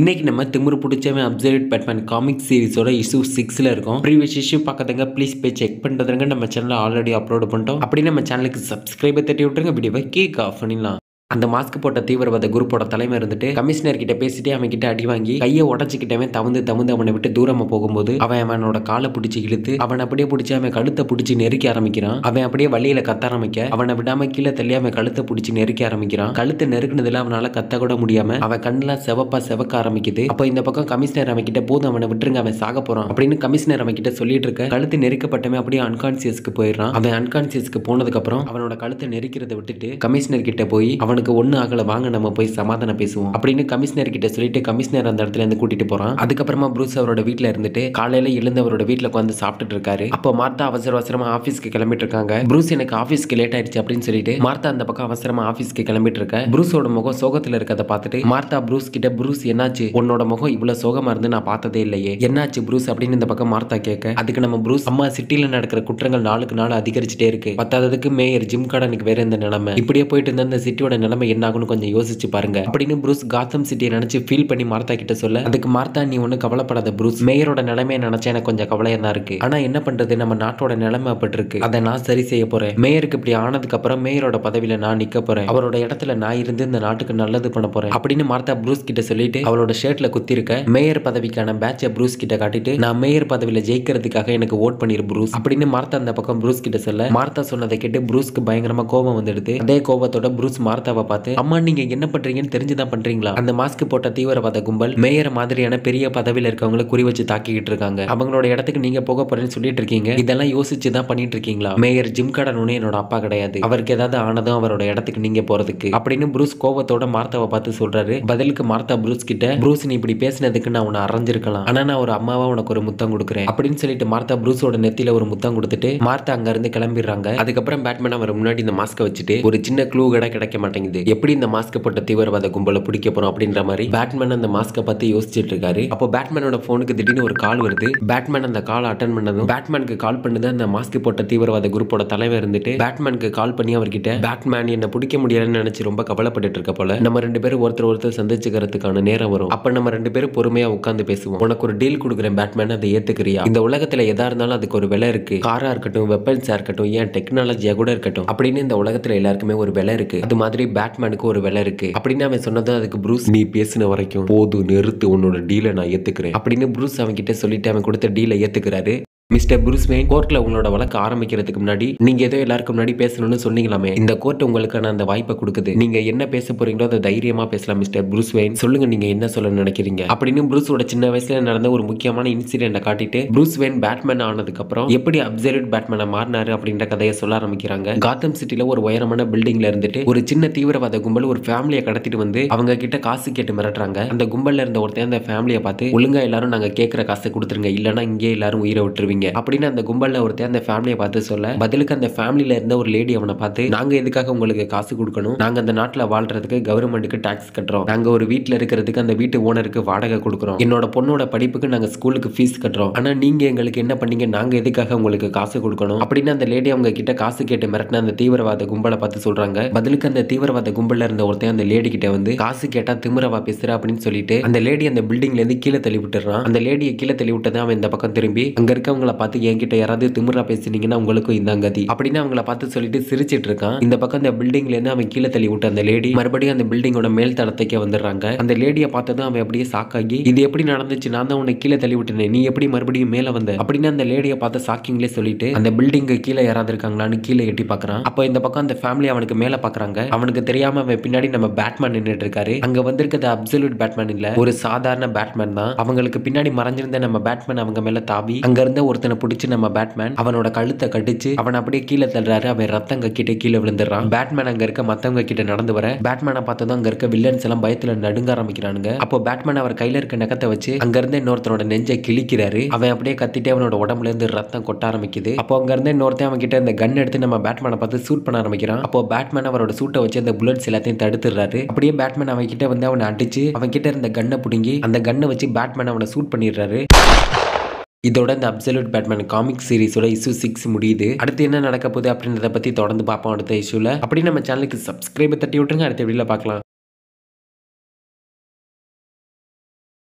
இன்னைக்கு நம்ம திமிரு பிடிச்சவன் அப்சல்யூட் பேட்மேன் காமிக் சீரிஸோட இஷ்யூ 6ல இருக்கோம். ப்ரீவியஸ் இஷ்யூ பார்க்கறதுங்க ப்ளீஸ் போய் செக் பண்ணுறதுங்க. நம்ம சேனல் ஆல்ரெடி அப்லோட் பண்ணிட்டோம். அப்படி நம்ம சேனலுக்கு சப்ஸ்கிரைபர் தட்டி விட்டுருங்க. வீடியோவை கேக் ஆஃப் பண்ணிடலாம். அந்த மாஸ்க் போட்ட தீவிரவாத குரூப்போட தலைமை இருந்துட்டு கமிஷனர் கிட்ட பேசிட்டு அவன் கிட்ட அடி வாங்கி கையை உடச்சிக்கிட்டவன் தவுந்து அவனை விட்டு தூரமா போகும்போது அவனோட காலை பிடிச்சி இழுத்து அவன் அப்படியே பிடிச்சி அவன் கழுத்தை பிடிச்சி நெருக்கி ஆரம்பிக்கிறான். அவன் அப்படியே வழியில கத்த ஆரம்பிக்க அவனை விடாம கீழே தள்ளி அவன் கழுத்தை பிடிச்சி நெருக்கி ஆரம்பிக்கிறான். கழுத்தை நெருக்குனதுல அவனால கத்த கூட முடியாம அவன் கண்ணெல்லாம் செவக்க ஆரம்பிக்குது. அப்போ இந்த பக்கம் கமிஷனர் அவன் கிட்ட போதும் அவனை விட்டுருங்க அவன் சாக போறான் அப்படின்னு கமிஷனர் அவன் கிட்ட சொல்லிட்டு இருக்க கழுத்து நெருக்கப்பட்டவன் அப்படியே அன்கான்சியஸ்க்கு போயிடுறான். அவன் அன்கான்சியஸ்க்கு போனதுக்கு அப்புறம் அவனோட கழுத்தை நெருக்கிறத விட்டுட்டு கமிஷனர் கிட்ட போய் அவனுக்கு ஒண்ணு ஆகல வாங்க நம்ம போய் சமாதானம் பேசுவோம் அப்படின்னு கமிஷனர் கிட்ட சொல்லிட்டு கமிஷனர் அந்த இடத்துல இருந்து கூட்டிட்டு போறான். அதுக்கப்புறமா ப்ரூஸ் அவரோட வீட்டுல இருந்துட்டு காலையில எழுந்து அவரோட வீட்டுல உட்காந்து சாப்பிட்டுட்டு இருக்காரு. அப்போ மார்த்தா அவசரமா ஆபீஸ்க்கு கிளம்பிட்டு இருக்காங்க. ப்ரூஸ் எனக்கு ஆபீஸ்க்கு லேட் ஆயிடுச்சு அப்படின்னு சொல்லிட்டு மார்த்தா அந்த பக்கம் அவசரமா ஆபீஸ்க்கு கிளம்பிட்டு இருக்க ப்ரூஸோட முகம் சோகத்துல இருக்கதை பார்த்துட்டு மார்த்தா ப்ரூஸ் கிட்ட ப்ரூஸ் என்னாச்சு உன்னோட முகம் இவ்வளவு சோகமா இருந்து நான் பார்த்ததே இல்லையே என்னாச்சு ப்ரூஸ் அப்படின்னு இந்த பக்கம் மார்த்தா கேட்க அதுக்கு நம்ம ப்ரூஸ் அம்மா சிட்டில நடக்கிற குற்றங்கள் நாளுக்கு நாள் அதிகரிச்சுட்டே இருக்கு. பத்தாததுக்கு மேயர் ஜிம் கார்டனுக்கு வேற இந்த நிலைமை இப்படியே போயிட்டு இருந்த இந்த சிட்டியோட நிலைமை என்ன கொஞ்சம் யோசிச்சு பாருங்க அப்படின்னு ப்ரூஸ் காத்தம் சிட்டியை நினைச்சு ஃபீல் பண்ணி மார்த்தா கிட்ட சொல்ல அதுக்கு மார்த்தா நீ ஒண்ணு கவலைப்படாத ப்ரூஸ் மேயரோட நிலைமையை நினைச்சா எனக்கு கொஞ்சம் கவலையா தான் இருக்கு. ஆனா என்ன பண்றது நம்ம நாட்டோட நிலைமை அப்படி இருக்கு அதை நான் சரி செய்ய போறேன். மேயருக்கு இப்படி ஆனதுக்கு அப்புறம் மேயரோட பதவியில நான் நிக்க போறேன். அவரோட இடத்துல நான் இருந்து இந்த நாட்டுக்கு நல்லது பண்ண போறேன் அப்படின்னு மார்த்தா ப்ரூஸ் கிட்ட சொல்லிட்டு அவளோட ஷர்ட்ல குத்தி இருக்க மேயர் பதவிக்கான பேட்சை ப்ரூஸ் கிட்ட காட்டிட்டு நான் மேயர் பதவியில ஜெயிக்கிறதுக்காக எனக்கு ஓட் பண்ணிரு ப்ரூஸ் அப்படின்னு மார்த்தா அந்த பக்கம் ப்ரூஸ் கிட்ட சொல்ல மார்த்தா சொன்னதை கேட்டு ப்ரூஸ்க்கு பயங்கரமா கோபம் வந்துடுது. அதே கோபத்தோட ப்ரூஸ் மார்த்தாவை பார்த்து அம்மா நீங்க என்ன பண்றீங்கன்னு தெரிஞ்சுதான் பண்றீங்களா? அந்த மாஸ்க் போட்ட தீவிரவாத கும்பல் மேயர் மாதிரியான பெரிய பதவியில இருக்கவங்களை குறி வச்சு தாக்கிட்டு இருக்காங்க. அவங்களோட இடத்துக்கு நீங்க போக போறேன்னு சொல்லிட்டு இருக்கீங்க. இதெல்லாம் யோசிச்சு தான் பண்ணிட்டு இருக்கீங்களா? மேயர் ஜிம் கார்டன் என்னோட அப்பா கிடையாது. அவருக்கு ஏதாவது ஆனதும் அவரோட இடத்துக்கு நீங்க போறதுக்கு அப்படின்னு ப்ரூஸ் கோபத்தோட மார்த்தாவை பார்த்து சொல்றாரு. பதிலுக்கு மார்த்தா ப்ரூஸ் கிட்ட ப்ரூஸ் நீ இப்படி பேசினதுக்கு நான் உன்னை அரைஞ்சிருக்கலாம். ஆனா நான் ஒரு அம்மாவா உனக்கு ஒரு முத்தம் கொடுக்குறேன் அப்படின்னு சொல்லிட்டு மார்த்தா ப்ரூஸோட நெத்தியில ஒரு முத்தம் கொடுத்துட்டு மார்த்தா அங்க இருந்து கிளம்பிடுறாங்க. அதுக்கப்புறம் பேட்மேன் அவர் முன்னாடி இந்த மாஸ்க வச்சுட்டு ஒரு சின்ன க்ளூ கூட கிடைக்க மாட்டேங்குது. எப்படி இந்த மாஸ்க் போட்ட தீவிரவாத கும்பலை பிடிக்க போறோம் அப்படின்ற மாதிரி பேட்மேன் அந்த மாஸ்கை பத்தி யோசிச்சுட்டு இருக்காரு. அப்போ பேட்மேனோட போனுக்கு திடீர்னு ஒரு கால் வருது. பேட்மேன் அந்த கால் அட்டன் பண்ணதும் பேட்மேனுக்கு கால் பண்ணது அந்த மாஸ்க் போட்ட தீவிரவாத குரூப்போட தலைவர் இருந்துட்டு பேட்மேனுக்கு கால் பண்ணி அவர்கிட்ட பேட்மேன் என்ன பிடிக்க முடியலன்னு நினைச்சு ரொம்ப கவலைப்பட்டு இருக்க போல நம்ம ரெண்டு பேரும் ஒருத்தர் சந்திச்சுக்கிறதுக்கான நேரம் வரும். அப்ப நம்ம ரெண்டு பேரும் பொறுமையா உட்கார்ந்து பேசுவோம். உனக்கு ஒரு டீல் கொடுக்குறேன் பேட்மேன் அதை ஏத்துக்கிறியா? இந்த உலகத்துல எதா இருந்தாலும் அதுக்கு ஒரு விலை இருக்கு. காரா இருக்கட்டும் வெப்பன்ஸா இருக்கட்டும் ஏன் டெக்னாலஜியா கூட இருக்கட்டும் அப்படின்னு இந்த உலகத்துல எல்லாருக்குமே ஒரு விலை இருக்கு. அது மாதிரி பேட்மேனுக்கு ஒரு விலை இருக்கு அப்படின்னு அவன் சொன்னதும் அதுக்கு ப்ரூஸ் நீ பேசின வரைக்கும் போதும் நிறுத்து உன்னோட டீலை நான் ஏத்துக்கிறேன் அப்படின்னு ப்ரூஸ் அவன் கிட்ட சொல்லிட்டு அவன் கொடுத்த டீலை ஏத்துக்கிறாரு. மிஸ்டர் ப்ரூஸ் வெயின் கோர்ட்ல உங்களோட வழக்கு ஆரம்பிக்கிறதுக்கு முன்னாடி நீங்க ஏதோ எல்லாருக்கும் முன்னாடி பேசணும்னு சொன்னீங்களாமே இந்த கோர்ட் உங்களுக்கு அந்த வாய்ப்பை கொடுக்குது. நீங்க என்ன பேச போறீங்களோ அதை தைரியமா பேசலாம். மிஸ்டர் ப்ரூஸ் வெயின் சொல்லுங்க நீங்க என்ன சொல்ல நினைக்கிறீங்க அப்படின்னு ப்ரூஸோட சின்ன வயசுல நடந்த ஒரு முக்கியமான இன்சிடென்ட்டை காட்டிட்டு ப்ரூஸ் வெயின் பேட்மேன் ஆனதுக்கு அப்புறம் எப்படி அப்சல்யூட் பேட்மேனை மாறினாரு அப்படின்ற கதையை சொல்ல ஆரம்பிக்கிறாங்க. காத்தம் சிட்டில ஒரு உயரமான பில்டிங்ல இருந்துட்டு ஒரு சின்ன தீவிரவாத கும்பல் ஒரு ஃபேமிலியை கடத்திட்டு வந்து அவங்க கிட்ட காசு கேட்டு மிரட்டுறாங்க. அந்த கும்பல்ல இருந்த ஒருத்தன் அந்த ஃபேமிலியை பார்த்து ஒழுங்கா எல்லாரும் நாங்க கேட்கிற காசை கொடுத்துருங்க இல்லைன்னா இங்கே எல்லாரும் உயிரை விட்டுருவீங்க அப்படின்னு அந்த கும்பல்ல ஒருத்தர் அந்த ஃபேமிலியை பார்த்து சொல்ல பதிலுக்கு அந்த ஃபேமிலியில இருந்த ஒரு லேடி அவனை பார்த்து நாங்க எதுக்காக உங்களுக்கு காசு கொடுக்கணும்? நாங்க அந்த நாட்டுல வாழ்றதுக்கு கவர்மெண்ட்டுக்கு டாக்ஸ் கட்டுறோம். நாங்க ஒரு வீட்டுல இருக்கிறதுக்கு அந்த வீட்டு ஓனருக்கு வாடகை கொடுக்குறோம். என்னோட பொண்ணோட படிப்புக்கு நாங்க ஸ்கூலுக்கு ஃபீஸ் கட்டுறோம். ஆனா நீங்க எங்களுக்கு என்ன பண்ணீங்க? நாங்க எதுக்காக உங்களுக்கு காசு கொடுக்கணும் அப்படின்னு அந்த லேடி அவங்க கிட்ட காசு கேட்டு மிரட்டின அந்த தீவிரவாத கும்பலை பார்த்து சொல்றாங்க. பதிலுக்கு அந்த தீவிரவாத கும்பல்ல இருந்த ஒருத்தன் அந்த லேடி கிட்ட வந்து காசு கேட்டா திமிரவா பேசுற அப்படின்னு சொல்லிட்டு அந்த லேடி அந்த பில்டிங்ல இருந்து கீழே தள்ளி விட்டுறான். அந்த லேடியை கீழே தள்ளி விட்டதை அவன் இந்த பக்கம் திரும்பி அங்க இருக்கவங்களை பார்த்து என்கிட்ட யாராவது திமிரா பேசினீங்கன்னா உங்களுக்கும் இந்தாங்க கதி அப்படின்னு அவங்கள பார்த்து சொல்லிட்டு சிரிச்சிட்டு இருக்கான். இந்த பக்கம் அந்த பில்டிங்ல இருந்து அவன் கீழே தள்ளி விட்ட அந்த லேடி மறுபடியும் அந்த பில்டிங்கோட மேல் தளத்துக்கே வந்துடுறாங்க. அந்த லேடியை பார்த்ததும் அவன் அப்படியே சாக்காகி இது எப்படி நடந்துச்சு? நான் தான் உன்னை கீழே தள்ளி விட்டேன் நீ எப்படி மறுபடியும் மேல வந்த அப்படின்னு அந்த லேடியை பார்த்து சாக்கிங்லேயே சொல்லிட்டு அந்த பில்டிங்கு கீழே யாராவது இருக்காங்களான்னு கீழே எட்டி பாக்குறான். அப்போ இந்த பக்கம் அந்த ஃபேமிலி அவனுக்கு மேல பாக்குறாங்க. அவனுக்கு தெரியாம அவன் பின்னாடி நம்ம பேட்மேன் நின்றுட்டு இருக்காரு. அங்க வந்திருக்கிறது அப்சல்யூட் பேட்மேன் இல்ல ஒரு சாதாரண பேட்மேன் தான். அவங்களுக்கு பின்னாடி மறைஞ்சிருந்த நம்ம பேட்மேன் அவங்க மேல தாவி அங்க இருந்த ஒருத்தனை பிடிச்சி நம்ம பேட்மேன் அவனோட கழுத்தை கடிச்சு அவன் அப்படியே கீழே தள்ளுறாரு. அவன் ரத்தம் கக்கிட்டு கீழே விழுந்துடுறான். பேட்மேன் அங்க இருக்க மத்தவங்க கிட்ட நடந்து வர பேட்மேனை பார்த்ததும் அங்க இருக்க வில்லன்ஸ் எல்லாம் பயத்துல நடுங்க ஆரம்பிக்கிறானுங்க. அப்போ பேட்மேன் அவர் கையில இருக்க நகத்தை வச்சு அங்க இருந்து இன்னொருத்தனோட நெஞ்சை கிழிக்கிறாரு. அவன் அப்படியே கத்திட்டு அவனோட உடம்புல இருந்து ரத்தம் கொட்ட ஆரம்பிக்குது. அப்போ அங்க இருந்து இன்னொருத்தன் அவன் கிட்ட இந்த கன் எடுத்து நம்ம பேட்மேனை பார்த்து சூட் பண்ண ஆரம்பிக்கிறான். அப்போ பேட்மேன் அவரோட சூட்டை வச்சு அந்த புல்லட்ஸ் எல்லாத்தையும் தடுத்துறாரு. அப்படியே பேட்மேன் அவன் கிட்ட வந்து அவனை அடிச்சு அவன் கிட்ட இருந்த கன்னை புடுங்கி அந்த கன்னை வச்சு பேட்மேன் அவனை சூட் பண்ணிடுறாரு. இதோட இந்த அப்சல்யூட் பேட்மேன் காமிக் சீரிஸோட இஷ்யூ 6 முடியுது. அடுத்து என்ன நடக்க போகுது அப்படின்றத பத்தி தொடர்ந்து பார்ப்போம் அடுத்த இஷ்யூல. அப்படி நம்ம சேனலுக்கு சப்ஸ்கிரைபர் தட்டி விட்டுருங்க. அடுத்த வீடியோல பார்க்கலாம்.